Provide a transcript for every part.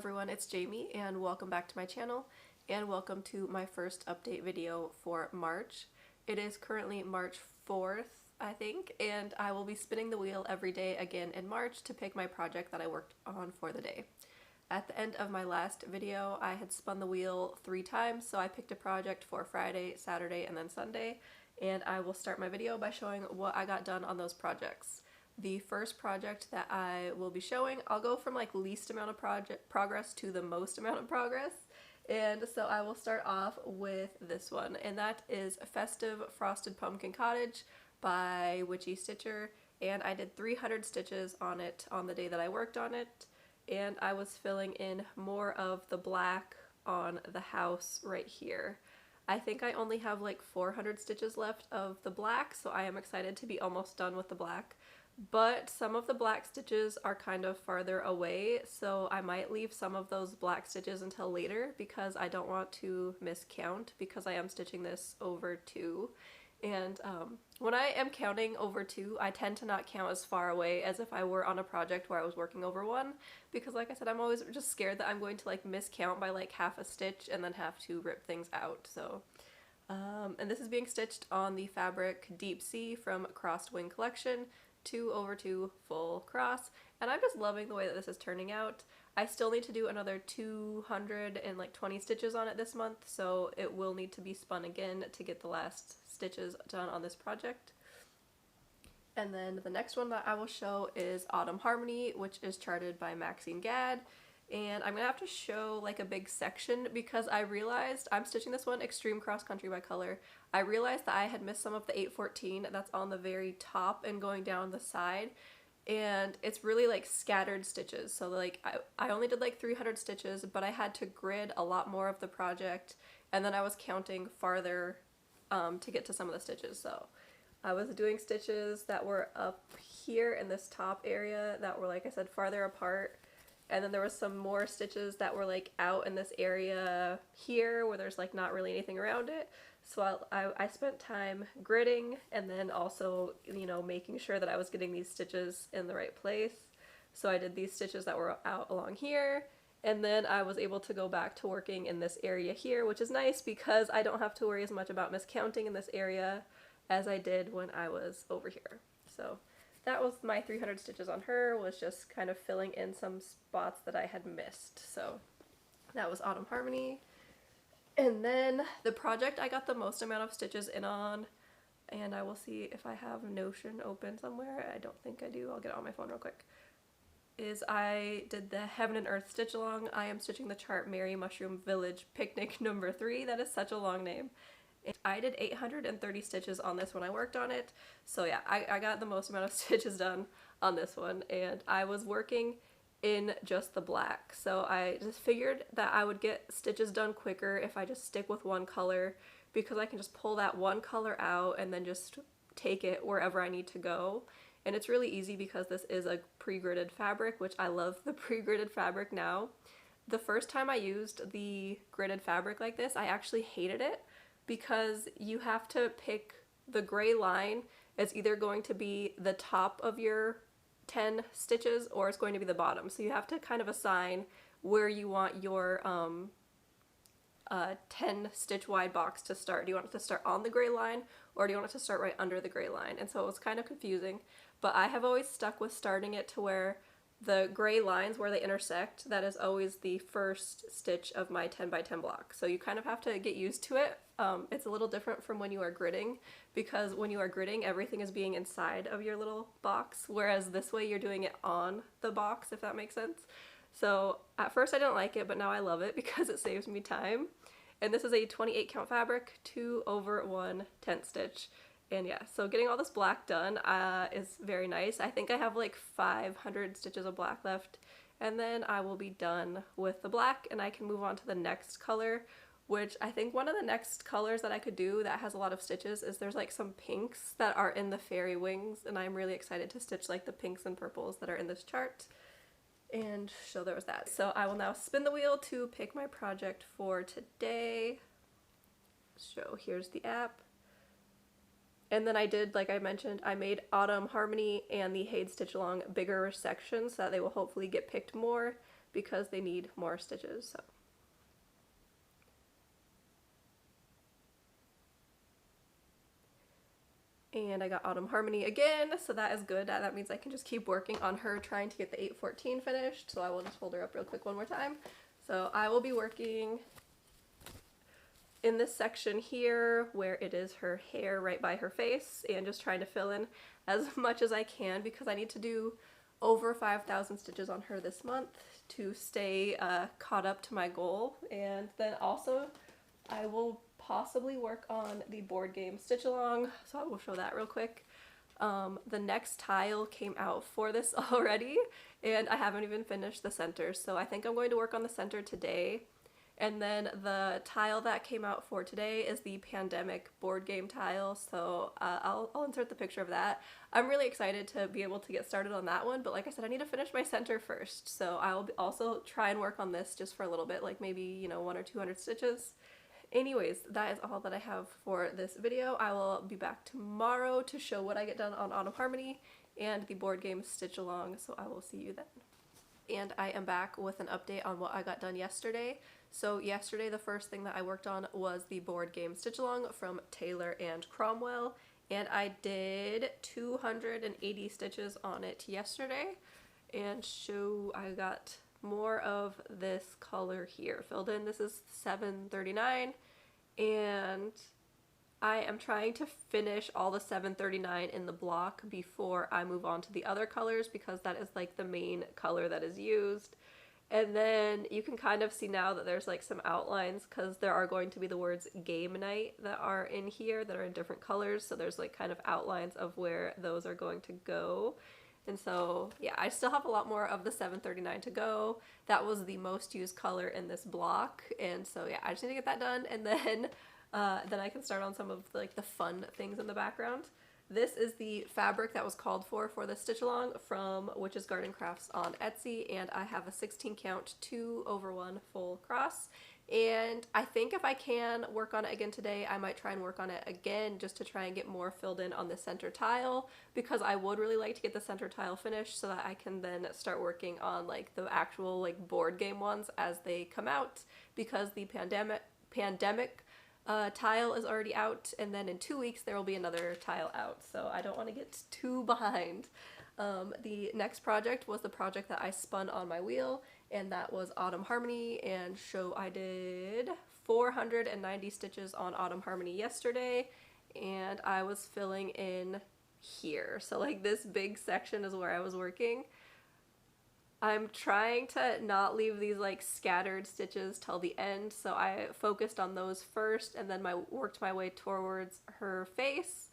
everyone, it's Jamie and welcome back to my channel and welcome to my first update video for March. It is currently March 4th, I think, and I will be spinning the wheel every day again in March to pick my project that I worked on for the day. At the end of my last video, I had spun the wheel 3 times, so I picked a project for Friday, Saturday, and then Sunday, and I will start my video by showing what I got done on those projects. The first project that I will be showing, I'll go from like least amount of progress to the most amount of progress. And so I will start off with this one, and that is Festive Frosted Pumpkin Cottage by Witchy Stitcher, and I did 300 stitches on it on the day that I worked on it, and I was filling in more of the black on the house right here. I think I only have like 400 stitches left of the black, so I am excited to be almost done with the black. But some of the black stitches are kind of farther away, so I might leave some of those black stitches until later because I don't want to miscount, because I am stitching this over 2. And when I am counting over 2, I tend to not count as far away as if I were on a project where I was working over 1, because like I said, I'm always just scared that I'm going to like miscount by like half a stitch and then have to rip things out. So and this is being stitched on the fabric Deep Sea from Crossed Wing Collection, 2 over 2 full cross, and I'm just loving the way that this is turning out. I still need to do another 220 stitches on it this month, so it will need to be spun again to get the last stitches done on this project. And then the next one that I will show is Autumn Harmony, which is charted by Maxine Gadd. And I'm gonna have to show like a big section because I realized I'm stitching this one Extreme Cross Country by Color. I realized that I had missed some of the 814 that's on the very top and going down the side, and it's really like scattered stitches. So like I only did like 300 stitches, but I had to grid a lot more of the project, and then I was counting farther to get to some of the stitches. So I was doing stitches that were up here in this top area that were, like I said, farther apart. And then there was some more stitches that were like out in this area here where there's like not really anything around it. So I spent time gridding and then also, you know, making sure that I was getting these stitches in the right place. So I did these stitches that were out along here, and then I was able to go back to working in this area here, which is nice because I don't have to worry as much about miscounting in this area as I did when I was over here. So that was my 300 stitches on her, was just kind of filling in some spots that I had missed. So that was Autumn Harmony. And then the project I got the most amount of stitches in on, and I will see if I have Notion open somewhere. I don't think I do. I'll get it on my phone real quick. Is I did the Heaven and Earth stitch along. I am stitching the chart Merry Mushroom Village Picnic number 3. That is such a long name. I did 830 stitches on this when I worked on it, so yeah, I got the most amount of stitches done on this one, and I was working in just the black, so I just figured that I would get stitches done quicker if I just stick with one color, because I can just pull that one color out and then just take it wherever I need to go. And it's really easy because this is a pre-gridded fabric, which I love the pre-gridded fabric now. The first time I used the gridded fabric like this, I actually hated it, because you have to pick the gray line. It's either going to be the top of your 10 stitches or it's going to be the bottom. So you have to kind of assign where you want your 10 stitch wide box to start. Do you want it to start on the gray line, or do you want it to start right under the gray line? And so it was kind of confusing, but I have always stuck with starting it to where the gray lines, where they intersect, that is always the first stitch of my 10 by 10 block. So you kind of have to get used to it. It's a little different from when you are gridding, because when you are gridding, everything is being inside of your little box, whereas this way you're doing it on the box, if that makes sense. So at first I didn't like it, but now I love it because it saves me time. And this is a 28 count fabric, 2 over 1 10th stitch. And yeah, so getting all this black done is very nice. I think I have like 500 stitches of black left, and then I will be done with the black and I can move on to the next color, which I think one of the next colors that I could do that has a lot of stitches is there's like some pinks that are in the fairy wings, and I'm really excited to stitch like the pinks and purples that are in this chart. And so there was that. So I will now spin the wheel to pick my project for today. So here's the app. And then I did, like I mentioned, I made Autumn Harmony and the HAEDSAL stitch along bigger sections so that they will hopefully get picked more. because they need more stitches. So. And I got Autumn Harmony again, so that is good. That means I can just keep working on her trying to get the 814 finished. So I will just hold her up real quick one more time. So I will be working in this section here where it is her hair right by her face and just trying to fill in as much as I can because I need to do over 5,000 stitches on her this month to stay caught up to my goal. And then also I will possibly work on the board game stitch along, so I will show that real quick. The next tile came out for this already and I haven't even finished the center, so I think I'm going to work on the center today. And then the tile that came out for today is the pandemic board game tile, so I'll insert the picture of that. I'm really excited to be able to get started on that one, but like I said, I need to finish my center first, so I'll also try and work on this just for a little bit, like maybe, you know, 100 or 200 stitches. Anyways, that is all that I have for this video. I will be back tomorrow to show what I get done on Autumn Harmony and the board game stitch along, so I will see you then. And I am back with an update on what I got done yesterday. So yesterday the first thing that I worked on was the board game stitch along from Taylor and Cromwell, and I did 280 stitches on it yesterday. And so I got more of this color here filled in. This is 739 and I am trying to finish all the 739 in the block before I move on to the other colors because that is like the main color that is used. And then you can kind of see now that there's like some outlines because there are going to be the words game night that are in here that are in different colors, so there's like kind of outlines of where those are going to go. And so yeah, I still have a lot more of the 739 to go. That was the most used color in this block, and so yeah, I just need to get that done, and then I can start on some of like the fun things in the background. This is the fabric that was called for the stitch along from Witch's Garden Crafts on Etsy, and I have a 16 count 2/1 full cross. And I think if I can work on it again today, I might try and work on it again just to try and get more filled in on the center tile, because I would really like to get the center tile finished so that I can then start working on like the actual like board game ones as they come out, because the pandemic tile is already out, and then in 2 weeks there will be another tile out, so I don't want to get too behind. The next project was the project that I spun on my wheel, and that was Autumn Harmony, and so I did 490 stitches on Autumn Harmony yesterday, and I was filling in here. So like this big section is where I was working. I'm trying to not leave these like scattered stitches till the end, so I focused on those first and then worked my way towards her face.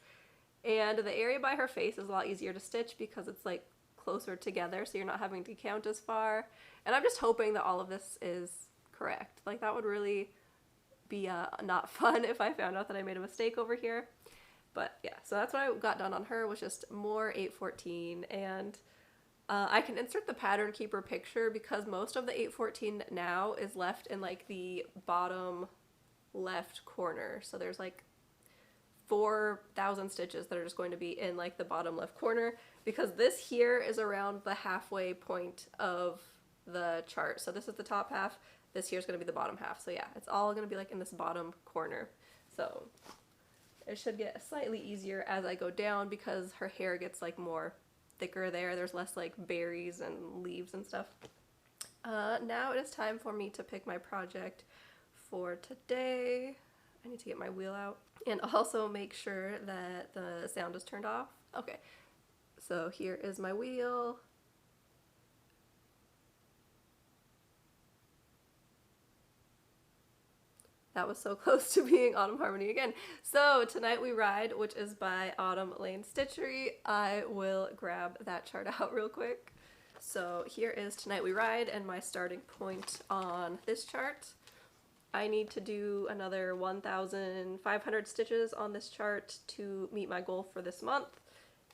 And the area by her face is a lot easier to stitch because it's like closer together, so you're not having to count as far. And I'm just hoping that all of this is correct. Like that would really be not fun if I found out that I made a mistake over here. But yeah, so that's what I got done on her, was just more 814, and I can insert the pattern keeper picture because most of the 814 now is left in like the bottom left corner. So there's like 4,000 stitches that are just going to be in like the bottom left corner, because this here is around the halfway point of the chart. So this is the top half, this here is going to be the bottom half. So yeah, it's all going to be like in this bottom corner. So it should get slightly easier as I go down because her hair gets like more thicker there. There's less like berries and leaves and stuff. Now it is time for me to pick my project for today. I need to get my wheel out and also make sure that the sound is turned off. Okay, so here is my wheel. That was so close to being Autumn Harmony again. So Tonight We Ride, which is by Autumn Lane Stitchery. I will grab that chart out real quick. So here is Tonight We Ride and my starting point on this chart. I need to do another 1,500 stitches on this chart to meet my goal for this month.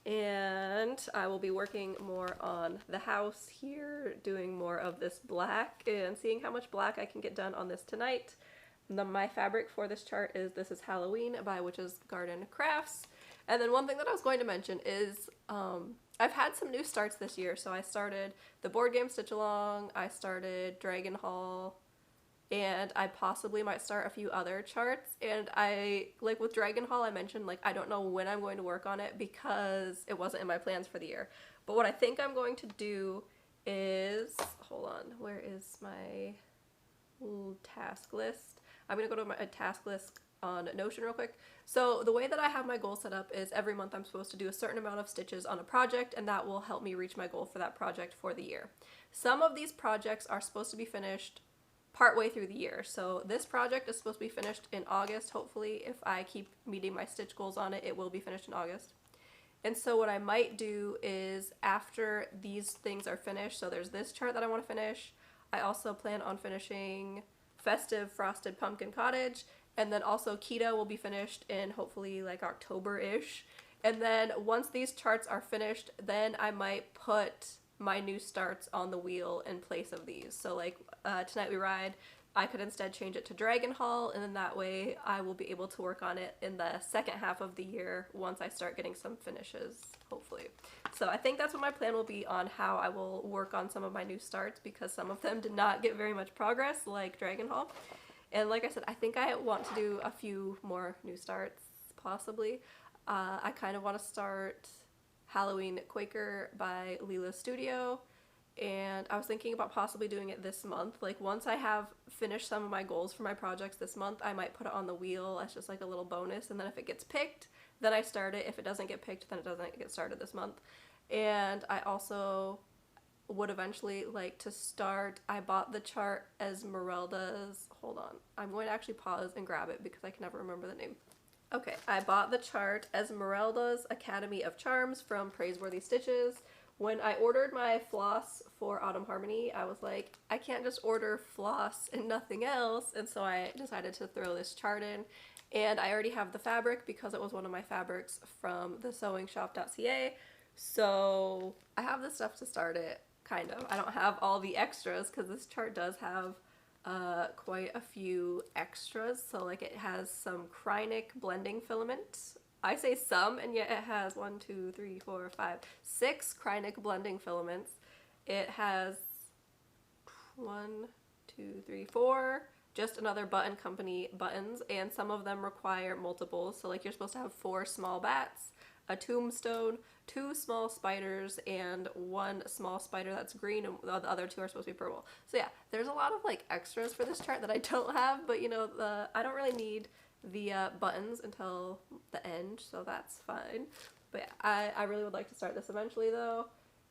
And I will be working more on the house here, doing more of this black and seeing how much black I can get done on this tonight. My fabric for this chart is This Is Halloween by Witch's Garden Crafts. And then one thing that I was going to mention is I've had some new starts this year. So I started the board game Stitch Along, I started Dragon Hall, and I possibly might start a few other charts. And I, like with Dragon Hall, I mentioned, like, I don't know when I'm going to work on it because it wasn't in my plans for the year. But what I think I'm going to do is, hold on, where is my task list? I'm gonna go to my task list on Notion real quick. So the way that I have my goal set up is every month I'm supposed to do a certain amount of stitches on a project, and that will help me reach my goal for that project for the year. Some of these projects are supposed to be finished partway through the year. So this project is supposed to be finished in August. Hopefully, if I keep meeting my stitch goals on it, it will be finished in August. And so what I might do is after these things are finished, so there's this chart that I want to finish. I also plan on finishing Festive Frosted Pumpkin Cottage, and then also Keto will be finished in hopefully like October-ish. And then once these charts are finished, then I might put my new starts on the wheel in place of these. So like Tonight We Ride, I could instead change it to Dragon Hall, and then that way I will be able to work on it in the second half of the year once I start getting some finishes, hopefully. So I think that's what my plan will be on how I will work on some of my new starts, because some of them did not get very much progress, like Dragon Hall. And like I said, I think I want to do a few more new starts, possibly. I kind of want to start Halloween Quaker by Leela Studio, and I was thinking about possibly doing it this month. Like once I have finished some of my goals for my projects this month, I might put it on the wheel as just like a little bonus, and then if it gets picked, then I start it. If it doesn't get picked, then it doesn't get started this month. And I also would eventually like to start, I bought the chart Esmeralda's, hold on, I'm going to actually pause and grab it because I can never remember the name. Okay, I bought the chart Esmeralda's Academy of Charms from Praiseworthy Stitches. When I ordered my floss for Autumn Harmony, I was like, I can't just order floss and nothing else, and so I decided to throw this chart in. And I already have the fabric because it was one of my fabrics from the sewingshop.ca, so I have the stuff to start it, kind of. I don't have all the extras because this chart does have quite a few extras. So like it has some Krynic blending filament. I say some, and yet it has 1, 2, 3, 4, 5, 6 Krynic blending filaments. It has 1, 2, 3, 4 just another button company buttons, and some of them require multiples. So like you're supposed to have 4 small bats, a tombstone, 2 small spiders, and 1 small spider that's green, and the other 2 are supposed to be purple. So yeah, there's a lot of like extras for this chart that I don't have, but you know, I don't really need the buttons until the end, so that's fine. But yeah, I really would like to start this eventually though.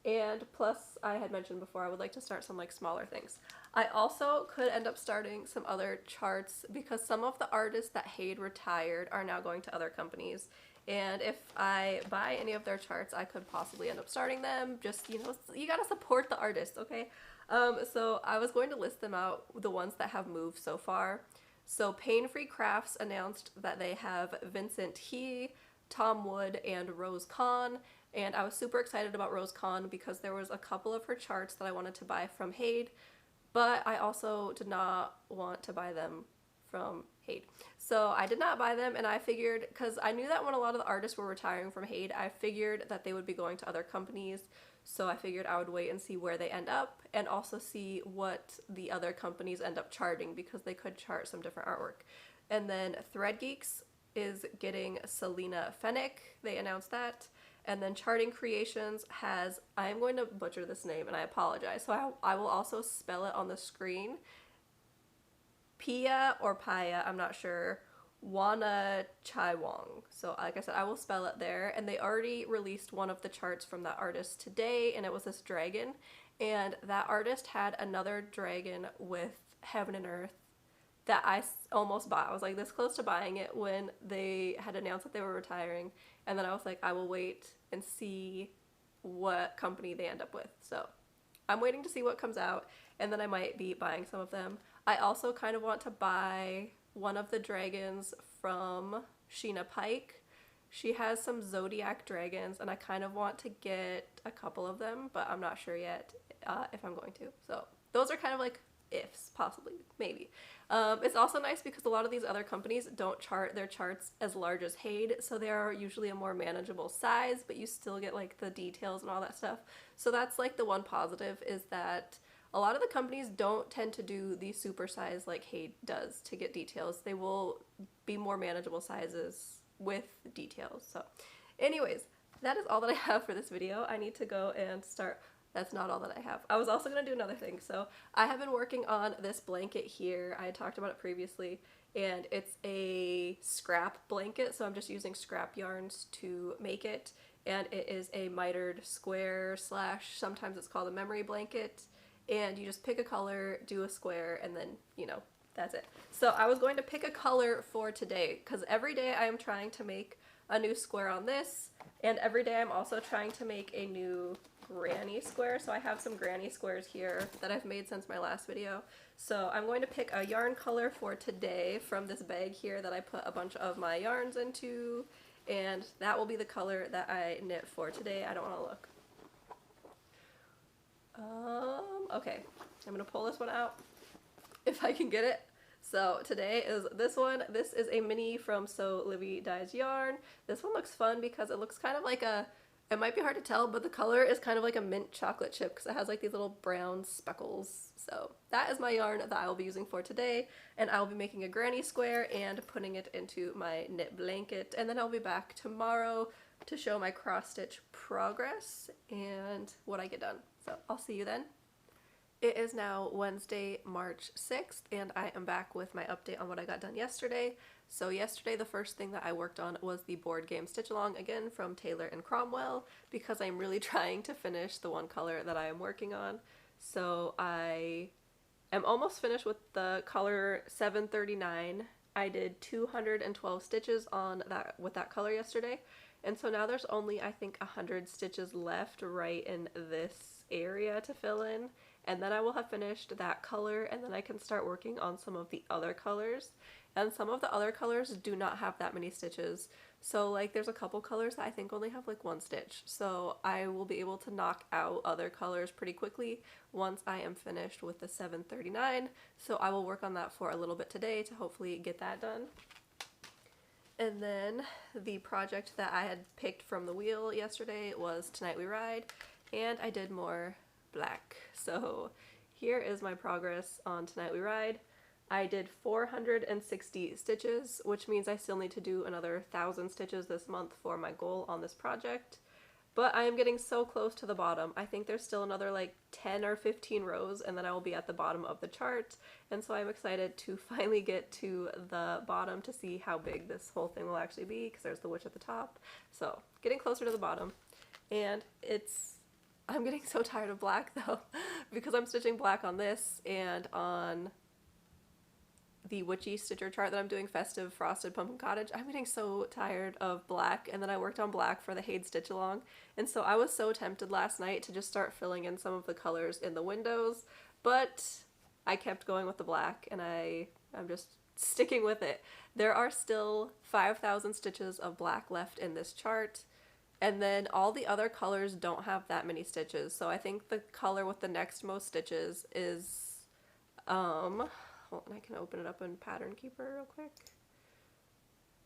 And plus, I had mentioned before, I would like to start some like smaller things. I also could end up starting some other charts because some of the artists that HAED retired are now going to other companies. And if I buy any of their charts, I could possibly end up starting them. Just, you know, you gotta support the artist, okay? So I was going to list them out, the ones that have moved so far. So Pain Free Crafts announced that they have Vincent He, Tom Wood, and Rose Kahn. And I was super excited about Rose Kahn because there was a couple of her charts that I wanted to buy from HAED, but I also did not want to buy them from HAED. So I did not buy them, and I figured, because I knew that when a lot of the artists were retiring from HAED, I figured that they would be going to other companies, so I figured I would wait and see where they end up, and also see what the other companies end up charting, because they could chart some different artwork. And then Thread Geeks is getting Selena Fennick, they announced that. And then Charting Creations has, I am going to butcher this name and I apologize, so I will also spell it on the screen. Pia or Paya, I'm not sure, Wana Chai Wong. So like I said, I will spell it there. And they already released one of the charts from that artist today, and it was this dragon. And that artist had another dragon with Heaven and Earth that I almost bought. I was like this close to buying it when they had announced that they were retiring. And then I was like, I will wait and see what company they end up with. So I'm waiting to see what comes out, and then I might be buying some of them. I also kind of want to buy one of the dragons from Sheena Pike. She has some Zodiac dragons, and I kind of want to get a couple of them, but I'm not sure yet if I'm going to. So those are kind of like ifs, possibly, maybe. It's also nice because a lot of these other companies don't chart their charts as large as HAED, so they are usually a more manageable size, but you still get like the details and all that stuff. So that's like the one positive, is that a lot of the companies don't tend to do the super size like HAED does to get details. They will be more manageable sizes with details. So anyways, that is all that I have for this video. I need to go and start. That's not all that I have. I was also going to do another thing. So I have been working on this blanket here. I had talked about it previously, and it's a scrap blanket. So I'm just using scrap yarns to make it. And it is a mitered square / sometimes it's called a memory blanket. And you just pick a color, do a square, and then, you know, that's it. So I was going to pick a color for today because every day I am trying to make a new square on this. And every day I'm also trying to make a new granny square. So I have some granny squares here that I've made since my last video. So I'm going to pick a yarn color for today from this bag here that I put a bunch of my yarns into, and that will be the color that I knit for today. I don't want to look. Okay, I'm gonna pull this one out if I can get it. So today is this one. This is a mini from So Livy Dyes Yarn. This one looks fun because it looks kind of like a, it might be hard to tell, but the color is kind of like a mint chocolate chip because it has like these little brown speckles. So that is my yarn that I will be using for today, and I will be making a granny square and putting it into my knit blanket, and then I'll be back tomorrow to show my cross stitch progress and what I get done. So I'll see you then. It is now Wednesday, March 6th, and I am back with my update on what I got done yesterday. So yesterday, the first thing that I worked on was the board game stitch along, again from Taylor and Cromwell, because I'm really trying to finish the one color that I am working on. So I am almost finished with the color 739. I did 212 stitches on that with that color yesterday, and so now there's only, I think, 100 stitches left right in this area to fill in. And then I will have finished that color, and then I can start working on some of the other colors. And some of the other colors do not have that many stitches. So like there's a couple colors that I think only have like one stitch. So I will be able to knock out other colors pretty quickly once I am finished with the 739. So I will work on that for a little bit today to hopefully get that done. And then the project that I had picked from the wheel yesterday was Tonight We Ride, and I did more black. So here is my progress on Tonight We Ride. I did 460 stitches, which means I still need to do another 1,000 stitches this month for my goal on this project. But I am getting so close to the bottom. I think there's still another like 10 or 15 rows, and then I will be at the bottom of the chart. And so I'm excited to finally get to the bottom to see how big this whole thing will actually be, because there's the witch at the top. So getting closer to the bottom. And I'm getting so tired of black though, because I'm stitching black on this and on the witchy stitcher chart that I'm doing, Festive Frosted Pumpkin Cottage. I'm getting so tired of black, and then I worked on black for the HAED stitch along, and so I was so tempted last night to just start filling in some of the colors in the windows, but I kept going with the black, and I'm just sticking with it. There are still 5,000 stitches of black left in this chart. And then all the other colors don't have that many stitches. So I think the color with the next most stitches is, hold on, I can open it up in Pattern Keeper real quick.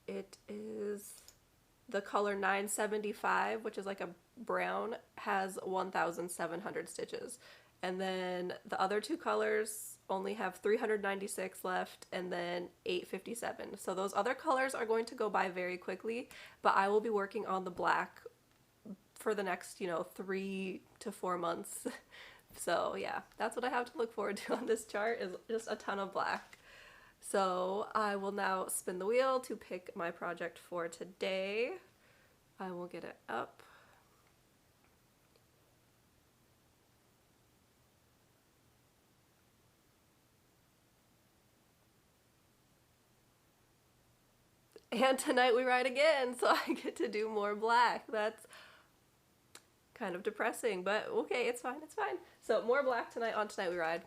It is the color 975, which is like a brown, has 1,700 stitches. And then the other two colors only have 396 left, and then 857. So those other colors are going to go by very quickly, but I will be working on the black for the next, 3 to 4 months. So yeah, that's what I have to look forward to on this chart, is just a ton of black. So I will now spin the wheel to pick my project for today. I will get it up. And Tonight We Ride again, so I get to do more black. That's kind of depressing, but okay, it's fine, it's fine. So more black tonight on Tonight We Ride.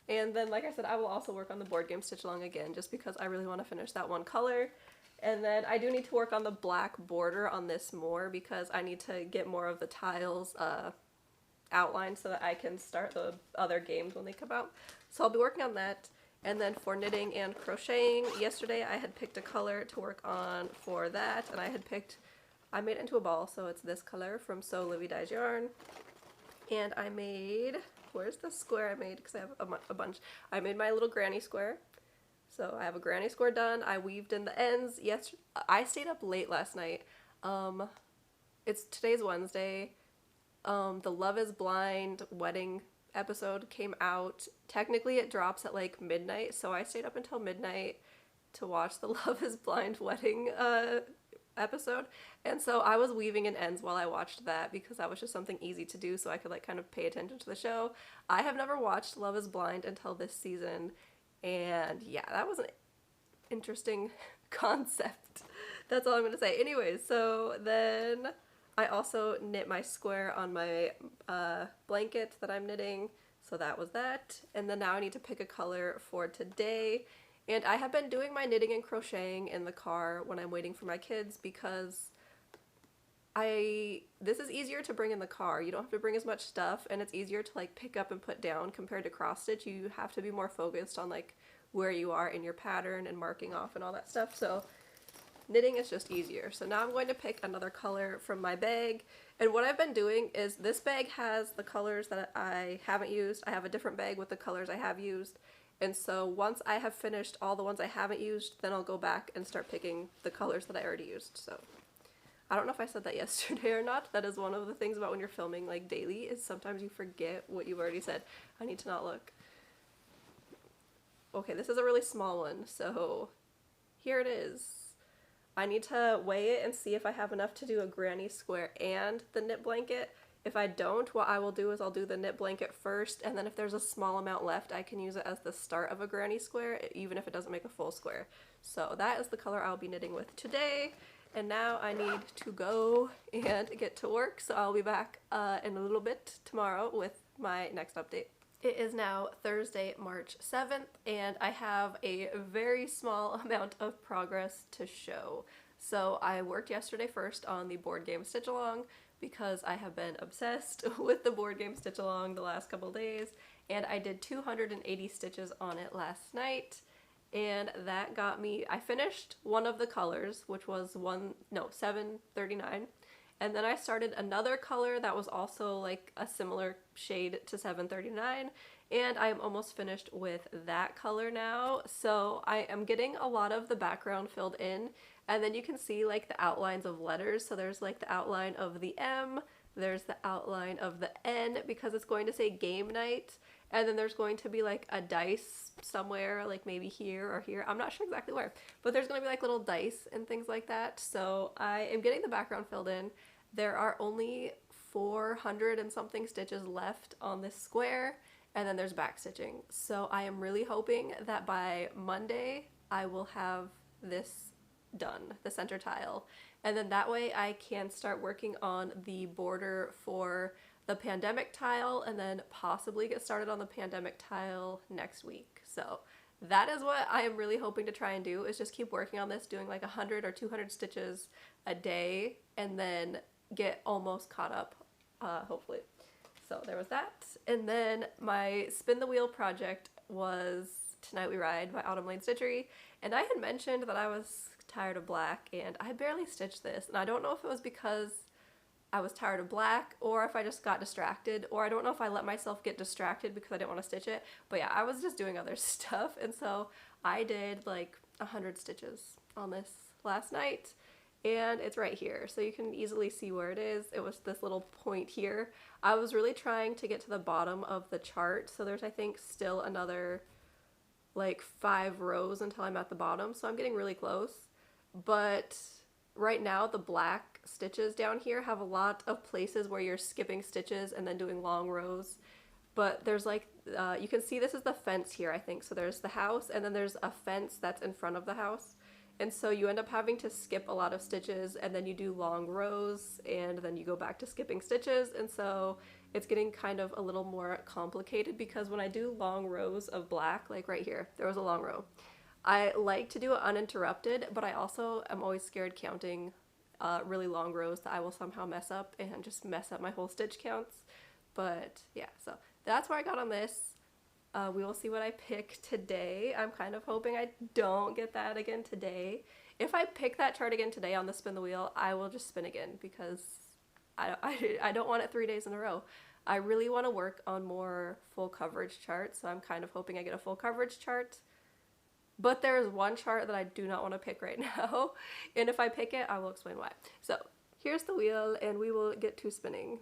And then, like I said, I will also work on the board game stitch along again, just because I really want to finish that one color. And then I do need to work on the black border on this more, because I need to get more of the tiles outline so that I can start the other games when they come out. So I'll be working on that. And then for knitting and crocheting, yesterday I had picked a color to work on for that, and I made it into a ball, so it's this color from So Livy Dyes Yarn. And I made, where's the square I made? Because I have a bunch. I made my little granny square. So I have a granny square done. I weaved in the ends. Yes, I stayed up late last night. Today's Wednesday. The Love is Blind wedding episode came out. Technically it drops at like midnight, so I stayed up until midnight to watch the Love is Blind wedding episode. And so I was weaving in ends while I watched that because that was just something easy to do so I could like kind of pay attention to the show. I have never watched Love is Blind until this season, and yeah, that was an interesting concept. That's all I'm gonna say. Anyways, so then I also knit my square on my blanket that I'm knitting, so that was that. And then now I need to pick a color for today. And I have been doing my knitting and crocheting in the car when I'm waiting for my kids because this is easier to bring in the car. You don't have to bring as much stuff, and it's easier to like pick up and put down compared to cross stitch. You have to be more focused on like where you are in your pattern and marking off and all that stuff. So knitting is just easier. So now I'm going to pick another color from my bag. And what I've been doing is this bag has the colors that I haven't used. I have a different bag with the colors I have used. And so once I have finished all the ones I haven't used, then I'll go back and start picking the colors that I already used. So I don't know if I said that yesterday or not. That is one of the things about when you're filming like daily, is sometimes you forget what you've already said. I need to not look. Okay, this is a really small one, so here it is. I need to weigh it and see if I have enough to do a granny square and the knit blanket. If I don't, what I will do is I'll do the knit blanket first, and then if there's a small amount left, I can use it as the start of a granny square, even if it doesn't make a full square. So that is the color I'll be knitting with today. And now I need to go and get to work, so I'll be back in a little bit tomorrow with my next update. It is now Thursday, March 7th, and I have a very small amount of progress to show. So I worked yesterday first on the board game stitch along because I have been obsessed with the board game stitch along the last couple days, and I did 280 stitches on it last night, and that got me, I finished one of the colors, which was 739. And then I started another color that was also like a similar shade to 739, and I'm almost finished with that color now. So I am getting a lot of the background filled in, and then you can see like the outlines of letters. So there's like the outline of the M, there's the outline of the N because it's going to say game night, and then there's going to be like a dice somewhere, like maybe here or here. I'm not sure exactly where, but there's going to be like little dice and things like that. So I am getting the background filled in. There are only 400 and something stitches left on this square, and then there's back stitching. So I am really hoping that by Monday I will have this done, the center tile. And then that way I can start working on the border for the pandemic tile, and then possibly get started on the pandemic tile next week. So that is what I am really hoping to try and do, is just keep working on this, doing like 100 or 200 stitches a day, and then get almost caught up, hopefully. So there was that. And then my spin the wheel project was Tonight We Ride by Autumn Lane Stitchery, and I had mentioned that I was tired of black, and I barely stitched this, and I don't know if it was because I was tired of black, or if I just got distracted, or I don't know if I let myself get distracted because I didn't want to stitch it, but yeah, I was just doing other stuff, and so I did like 100 stitches on this last night, and it's right here, so you can easily see where it is. It was this little point here. I was really trying to get to the bottom of the chart, so there's I think still another like 5 rows until I'm at the bottom, so I'm getting really close, but right now the black stitches down here have a lot of places where you're skipping stitches and then doing long rows, but there's like, you can see this is the fence here I think, so there's the house and then there's a fence that's in front of the house, and so you end up having to skip a lot of stitches and then you do long rows and then you go back to skipping stitches, and so it's getting kind of a little more complicated because when I do long rows of black, like right here, there was a long row. I like to do it uninterrupted, but I also am always scared counting really long rows that I will somehow mess up and just mess up my whole stitch counts. But yeah, so that's where I got on this. We will see what I pick today. I'm kind of hoping I don't get that again today. If I pick that chart again today on the spin the wheel, I will just spin again because I don't want it 3 days in a row. I really want to work on more full coverage charts, so I'm kind of hoping I get a full coverage chart. But there's one chart that I do not want to pick right now, and if I pick it, I will explain why. So here's the wheel, and we will get to spinning.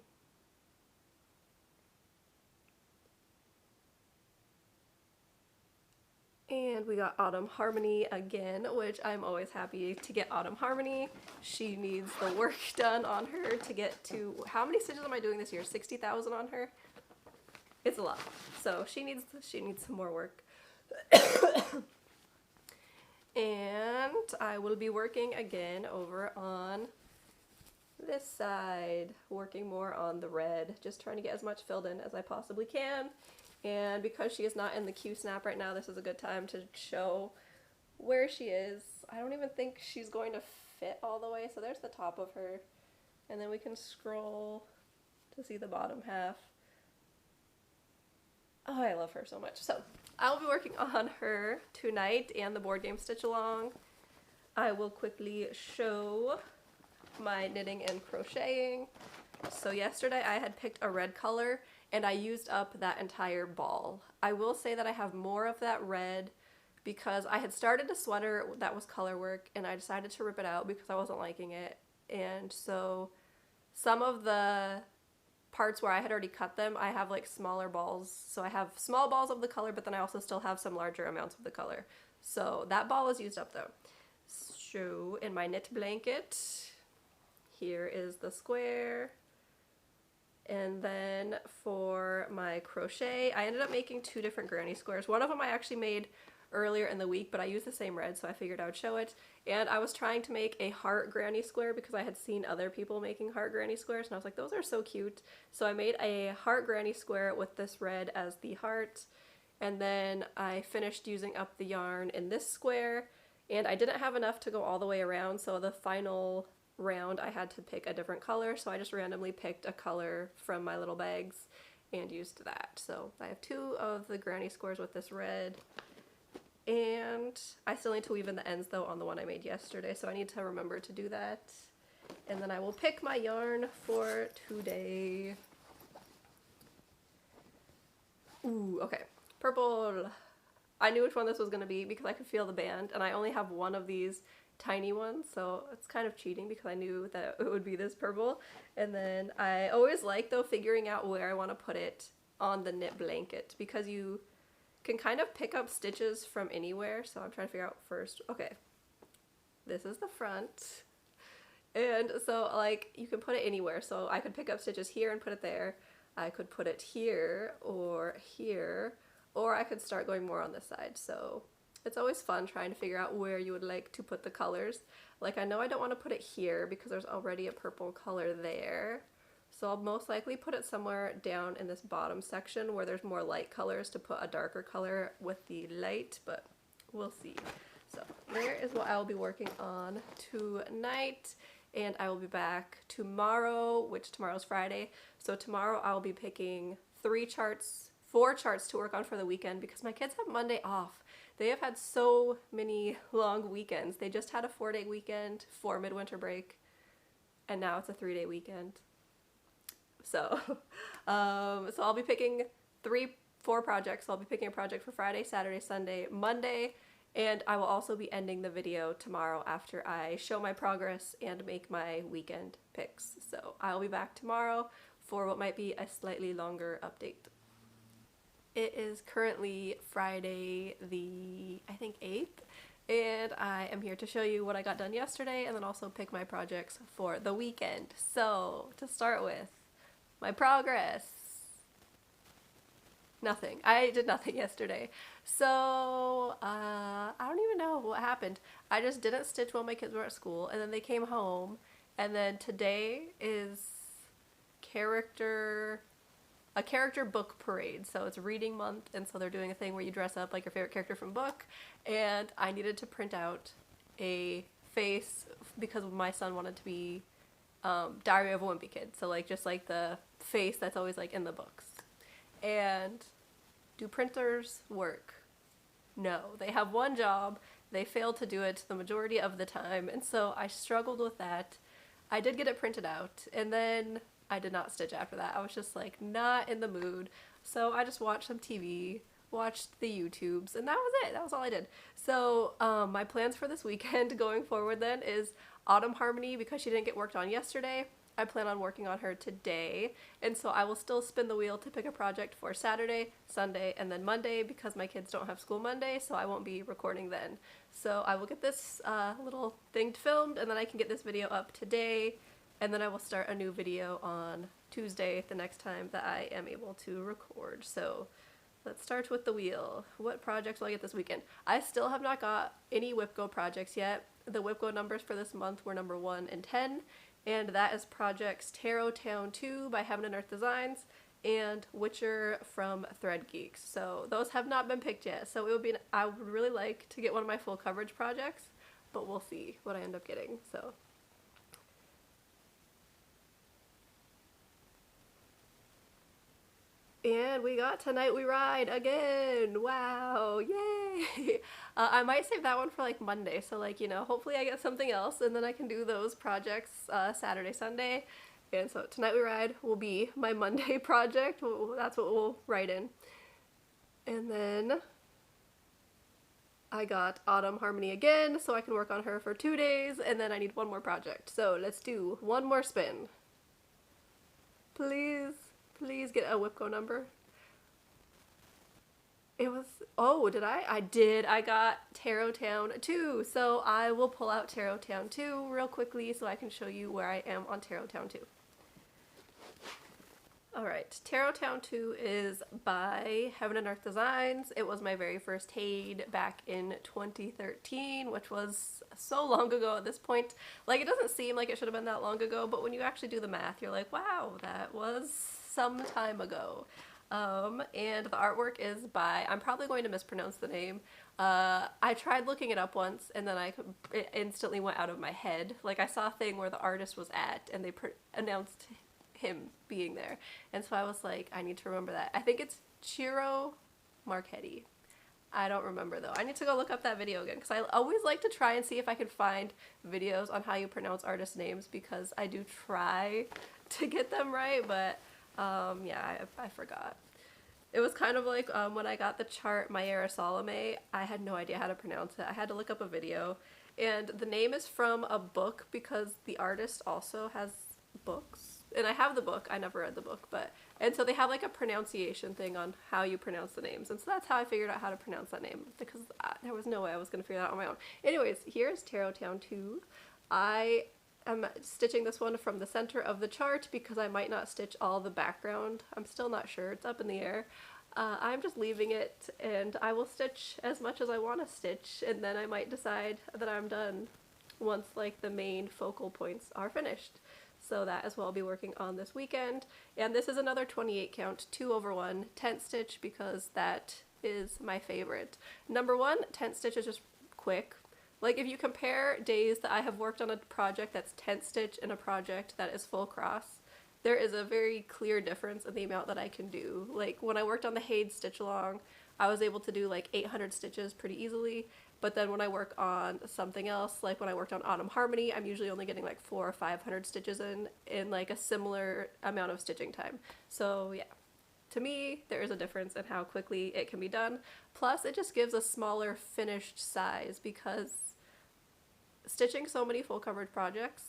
And we got Autumn Harmony again, which I'm always happy to get Autumn Harmony. She needs the work done on her to get to, how many stitches am I doing this year? 60,000 on her? It's a lot. So she needs some more work. And I will be working again over on this side, working more on the red, just trying to get as much filled in as I possibly can. And because she is not in the Q snap right now, this is a good time to show where she is. I don't even think she's going to fit all the way, so there's the top of her. And then we can scroll to see the bottom half. Oh, I love her so much. So I'll be working on her tonight and the board game stitch along. I will quickly show my knitting and crocheting. So yesterday I had picked a red color and I used up that entire ball. I will say that I have more of that red because I had started a sweater that was color work and I decided to rip it out because I wasn't liking it. And so some of the parts where I had already cut them, I have like smaller balls. So I have small balls of the color, but then I also still have some larger amounts of the color. So that ball was used up though. So in my knit blanket, here is the square. And then for my crochet, I ended up making 2 different granny squares. One of them I actually made earlier in the week, but I used the same red, so I figured I would show it. And I was trying to make a heart granny square because I had seen other people making heart granny squares, and I was like, those are so cute. So I made a heart granny square with this red as the heart, and then I finished using up the yarn in this square, and I didn't have enough to go all the way around, so the final round I had to pick a different color, so I just randomly picked a color from my little bags and used that. So I have 2 of the granny squares with this red, and I still need to weave in the ends though on the one I made yesterday, so I need to remember to do that. And then I will pick my yarn for today. Ooh, okay. Purple. I knew which one this was going to be because I could feel the band, and I only have one of these tiny ones, so it's kind of cheating because I knew that it would be this purple. And then I always like though figuring out where I want to put it on the knit blanket because you can kind of pick up stitches from anywhere. So I'm trying to figure out first, okay, this is the front, and so like you can put it anywhere. So I could pick up stitches here and put it there. I could put it here, or I could start going more on this side. So it's always fun trying to figure out where you would like to put the colors. Like I know I don't want to put it here because there's already a purple color there. So I'll most likely put it somewhere down in this bottom section where there's more light colors to put a darker color with the light, but we'll see. So there is what I will be working on tonight, and I will be back tomorrow, which tomorrow's Friday. So tomorrow I'll be picking 4 charts to work on for the weekend because my kids have Monday off. They have had so many long weekends. They just had a 4-day weekend for midwinter break, and now it's a 3-day weekend. So, so I'll be picking 4 projects. So I'll be picking a project for Friday, Saturday, Sunday, Monday, and I will also be ending the video tomorrow after I show my progress and make my weekend picks. So I'll be back tomorrow for what might be a slightly longer update. It is currently Friday the, I think, 8th, and I am here to show you what I got done yesterday and then also pick my projects for the weekend. So, to start with, my progress. Nothing. I did nothing yesterday. So, I don't even know what happened. I just didn't stitch while my kids were at school, and then they came home, and then today is a character book parade. So it's reading month, and so they're doing a thing where you dress up like your favorite character from book, and I needed to print out a face because my son wanted to be Diary of a Wimpy Kid. So like just like the face that's always like in the books. And do printers work? No, they have one job. They fail to do it the majority of the time, and so I struggled with that. I did get it printed out, and then I did not stitch after that. I was just like not in the mood, so I just watched some TV, watched the YouTubes, and that was it. That was all I did. So my plans for this weekend going forward then is Autumn Harmony, because she didn't get worked on yesterday. I plan on working on her today, and so I will still spin the wheel to pick a project for Saturday, Sunday, and then Monday, because my kids don't have school Monday, so I won't be recording then. So I will get this little thing filmed, and then I can get this video up today, and then I will start a new video on Tuesday, the next time that I am able to record. So let's start with the wheel. What projects will I get this weekend? I still have not got any WIPGO projects yet. The WIPGO numbers for this month were number 1 and 10. And that is projects Tarot Town 2 by Heaven and Earth Designs and Witcher from Thread Geeks. So those have not been picked yet. So it would be I would really like to get one of my full coverage projects, but we'll see what I end up getting. So and we got Tonight We Ride again. Wow, yay. I might save that one for like Monday, so like, you know, hopefully I get something else and then I can do those projects Saturday, Sunday. And so Tonight We Ride will be my Monday project. That's what we'll write in. And then I got Autumn Harmony again, so I can work on her for 2 days, and then I need one more project. So let's do one more spin. Please. Please get a WIPGO number. It was, oh, did I? I did. I got Tarot Town 2. So I will pull out Tarot Town 2 real quickly so I can show you where I am on Tarot Town 2. Alright, Tarot Town 2 is by Heaven and Earth Designs. It was my very first HAED back in 2013, which was so long ago at this point. Like, it doesn't seem like it should have been that long ago, but when you actually do the math, you're like, wow, that was some time ago. And the artwork is by, I'm probably going to mispronounce the name. I tried looking it up once, and then it instantly went out of my head. Like, I saw a thing where the artist was at, and they announced him being there, and so I was like, I need to remember that. I think it's Chiro Marchetti. I don't remember though. I need to go look up that video again, because I always like to try and see if I can find videos on how you pronounce artist names, because I do try to get them right, but yeah, I forgot. It was kind of like when I got the chart Mayera Salome, I had no idea how to pronounce it. I had to look up a video, and the name is from a book because the artist also has books. And I have the book, I never read the book, and so they have like a pronunciation thing on how you pronounce the names, and so that's how I figured out how to pronounce that name, because there was no way I was going to figure that out on my own. Anyways, here's Tarot Town 2. I am stitching this one from the center of the chart because I might not stitch all the background. I'm still not sure, it's up in the air. I'm just leaving it, and I will stitch as much as I want to stitch, and then I might decide that I'm done once like the main focal points are finished. So that is what I'll be working on this weekend. And this is another 28 count 2/1 tent stitch, because that is my favorite. Number 1, tent stitch is just quick. Like, if you compare days that I have worked on a project that's tent stitch and a project that is full cross, there is a very clear difference in the amount that I can do. Like, when I worked on the HAED stitch along, I was able to do like 800 stitches pretty easily. But then when I work on something else, like when I worked on Autumn Harmony, I'm usually only getting like 400 or 500 stitches in like a similar amount of stitching time. So yeah, to me, there is a difference in how quickly it can be done. Plus, it just gives a smaller finished size, because stitching so many full coverage projects,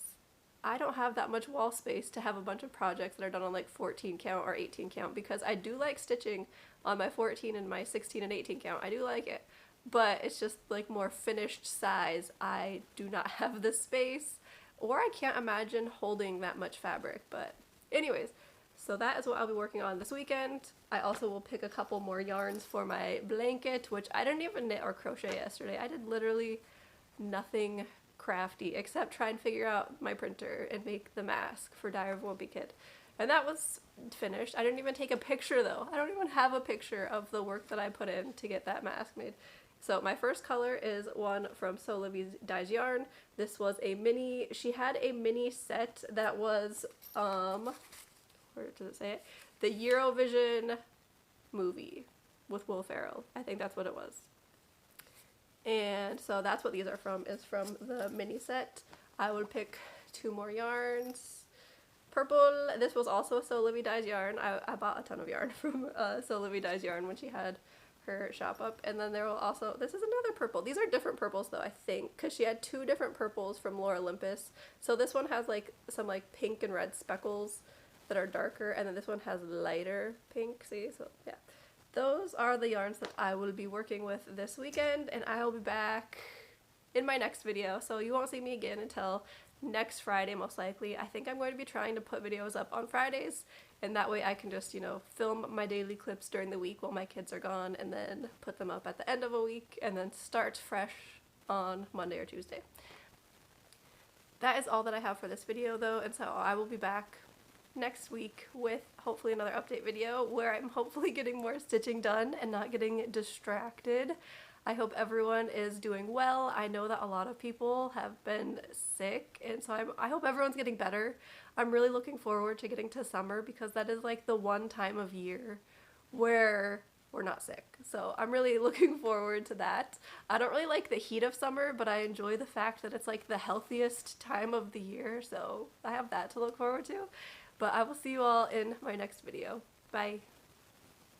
I don't have that much wall space to have a bunch of projects that are done on like 14 count or 18 count, because I do like stitching on my 14 and my 16 and 18 count. I do like it. But it's just like more finished size. I do not have the space, or I can't imagine holding that much fabric. But anyways, so that is what I'll be working on this weekend. I also will pick a couple more yarns for my blanket, which I didn't even knit or crochet yesterday. I did literally nothing crafty except try and figure out my printer and make the mask for Diary of a Wimpy Kid. And that was finished. I didn't even take a picture though. I don't even have a picture of the work that I put in to get that mask made. So my first color is one from So Libby Dyes Yarn. This was a mini, she had a mini set that was, Or does it say it? The Eurovision movie with Will Ferrell. I think that's what it was. And so that's what these are from, is from the mini set. I would pick 2 more yarns. Purple, this was also a So Livy Dyes yarn. I bought a ton of yarn from So Livy Dyes yarn when she had her shop up. And then there will also, this is another purple. These are different purples though, I think, because she had 2 different purples from Laura Olympus. So this one has like some like pink and red speckles that are darker, and then this one has lighter pink, see? So yeah. Those are the yarns that I will be working with this weekend, and I'll be back in my next video. So you won't see me again until next Friday, most likely. I think I'm going to be trying to put videos up on Fridays, and that way I can just, you know, film my daily clips during the week while my kids are gone, and then put them up at the end of a week, and then start fresh on Monday or Tuesday. That is all that I have for this video though, and so I will be back next week with hopefully another update video where I'm hopefully getting more stitching done and not getting distracted. I hope everyone is doing well. I know that a lot of people have been sick, and so I hope everyone's getting better. I'm really looking forward to getting to summer because that is like the one time of year where we're not sick. So I'm really looking forward to that. I don't really like the heat of summer, but I enjoy the fact that it's like the healthiest time of the year, so I have that to look forward to. But I will see you all in my next video. Bye.